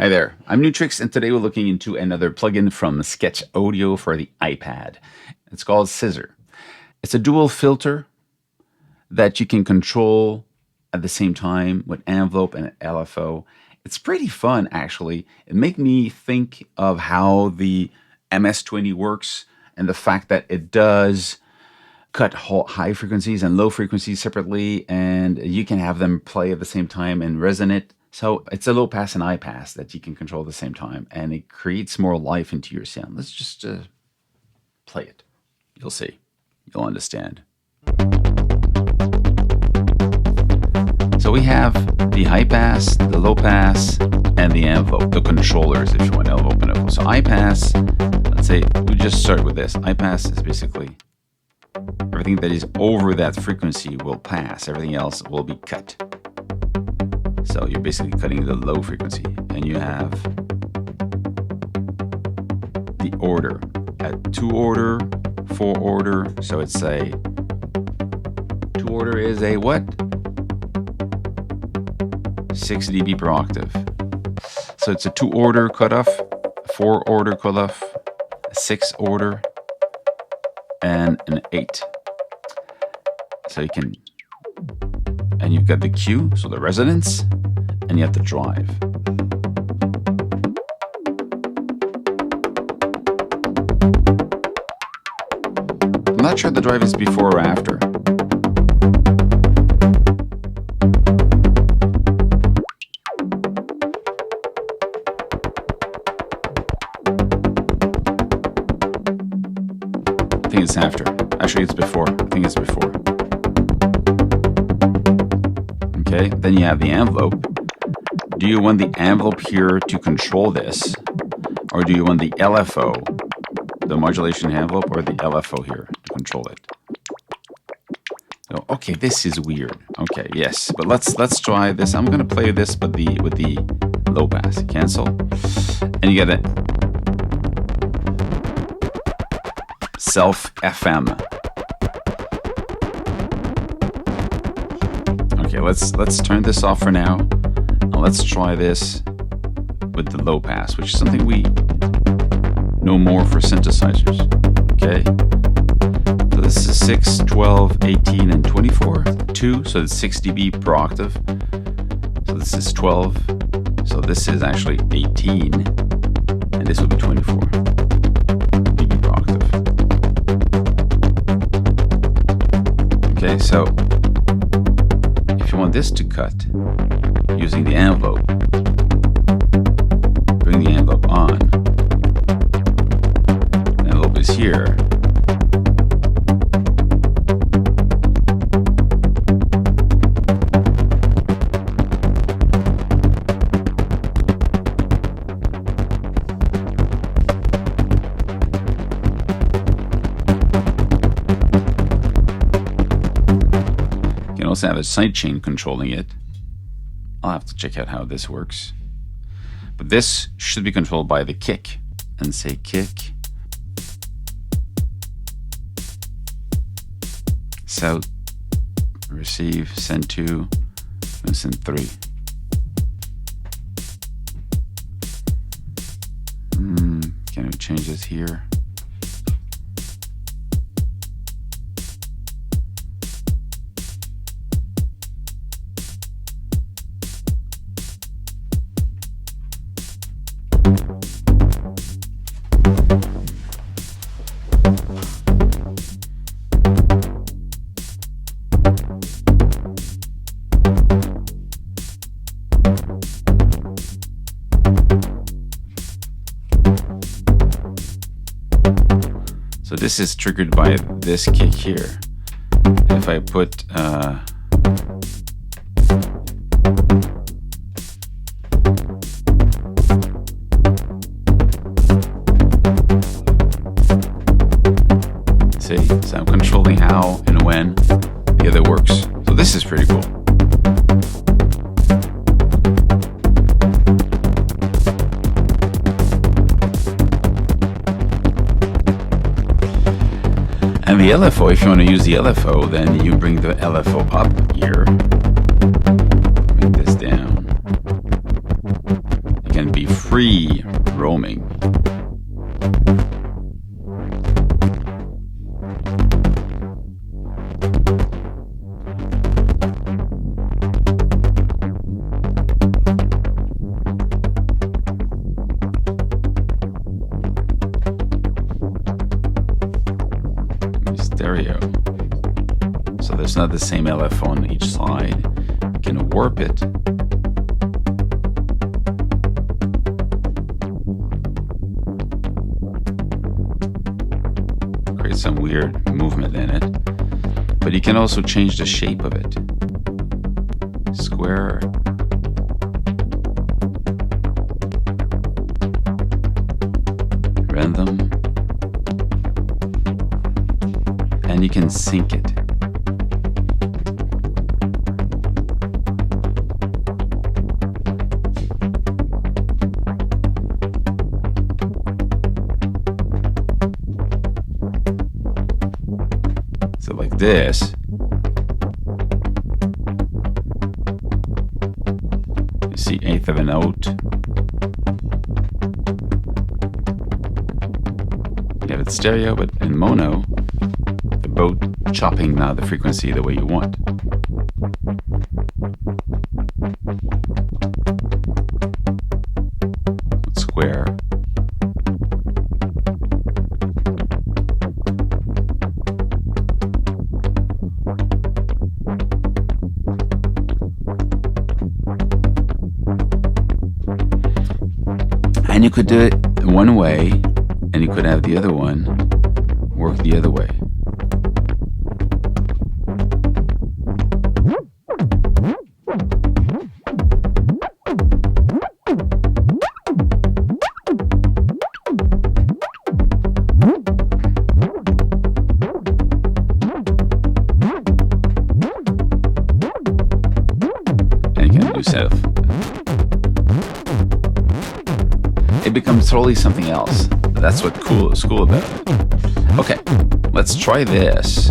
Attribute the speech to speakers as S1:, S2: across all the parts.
S1: Hi there, I'm Nu-Trix, and today we're looking into another plugin from Sketch Audio for the iPad. It's called Scissor. It's a dual filter that you can control at the same time with envelope and LFO. It's pretty fun, actually. It made me think of how the MS-20 works and the fact that it does cut high frequencies and low frequencies separately, and you can have them play at the same time and resonate. So it's a low pass and high pass that you can control at the same time, and it creates more life into your sound. Let's just play it. You'll see. You'll understand. So we have the high pass, the low pass, and the envelope, the controllers, if you want envelope and envelope. So high pass, let's say we just start with this. High pass is basically everything that is over that frequency will pass. Everything else will be cut. So you're basically cutting the low frequency, and you have the order at 2 order, 4 order. So it's a 2 order is a what? 6 dB per octave. So it's a 2 order cutoff, 4 order cutoff, a 6 order, and an 8. So you can, and you've got the Q, so the resonance, and you have the drive. I'm not sure the drive is before or after. I think it's after. Actually, it's before. I think it's before. Okay, then you have the envelope. Do you want the envelope here to control this? Or do you want the LFO, the modulation envelope, or the LFO here to control it? So, okay, this is weird. Okay, yes, but let's try this. I'm gonna play this with the low pass. Cancel. And you get a self FM. Okay, let's turn this off for now. Now let's try this with the low pass, which is something we know more for synthesizers. Okay, so this is 6, 12, 18, and 24. 2, so it's 6 dB per octave. So this is 12. So this is actually 18, and this will be 24 dB per octave. Okay, so if you want this to cut using the envelope, bring the envelope on. The envelope is here. You can also have a sidechain controlling it. I'll have to check out how this works. But this should be controlled by the kick. And say kick. South. Receive. Send 2. And send 3. Can we change this here? So this is triggered by this kick here. If I put see, so I'm controlling how and when the other works. So this is pretty cool. And the LFO, if you want to use the LFO, then you bring the LFO up here. Bring this down. It can be roaming. Stereo. So there's not the same LFO on each side. You can warp it. Create some weird movement in it. But you can also change the shape of it. Square. Random. And you can sync it. So like this, you see eighth of a note. You have it stereo, but in mono, both chopping now the frequency the way you want. Square. And you could do it one way, and you could have the other one work the other way. It becomes totally something else. That's what is cool about it. Okay, let's try this.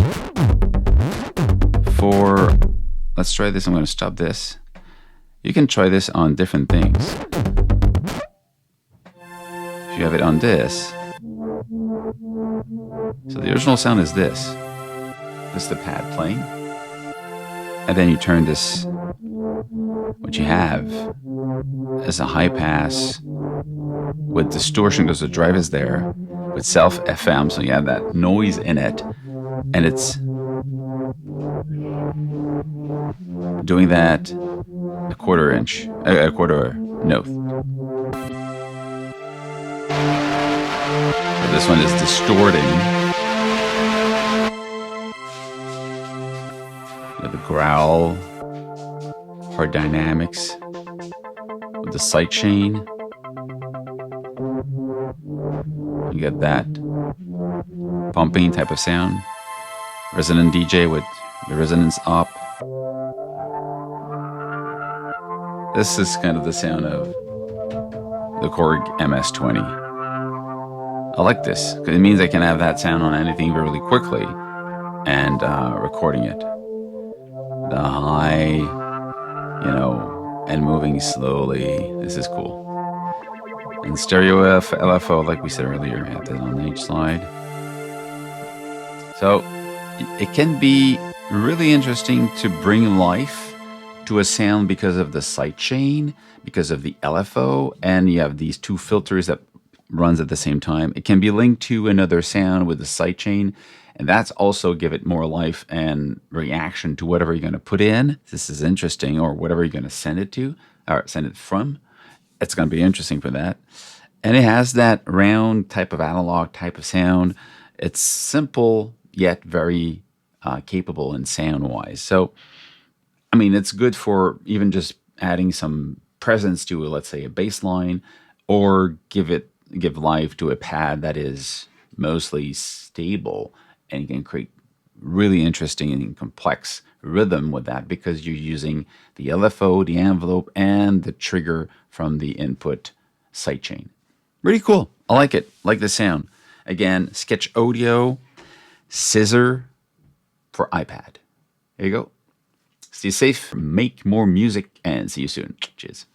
S1: Let's try this. I'm going to stop this. You can try this on different things. If you have it on this, so the original sound is this. This is the pad playing. And then you turn this, what you have is a high pass with distortion because the drive is there, with self FM, so you have that noise in it, and it's doing that a quarter note. So this one is distorting. You have the growl, hard dynamics with the sidechain. You get that pumping type of sound. Resonant DJ with the resonance up. This is kind of the sound of the Korg MS-20. I like this because it means I can have that sound on anything really quickly and recording it. The high, and moving slowly. This is cool. And stereo LFO, like we said earlier, have that on each side. So it can be really interesting to bring life to a sound because of the sidechain, because of the LFO, and you have these two filters that runs at the same time. It can be linked to another sound with the sidechain, and that's also give it more life and reaction to whatever you're going to put in. This is interesting, or whatever you're going to send it to, or send it from. It's going to be interesting for that. And it has that round type of analog type of sound. It's simple, yet very capable in sound-wise. So, I mean, it's good for even just adding some presence to, let's say, a bass line, or give life to a pad that is mostly stable, and you can create really interesting and complex rhythm with that because you're using the LFO, the envelope, and the trigger from the input sidechain. Really cool. I like it. Like the sound. Again, Sketch Audio, Scissor for iPad. There you go. Stay safe, make more music, and see you soon. Cheers.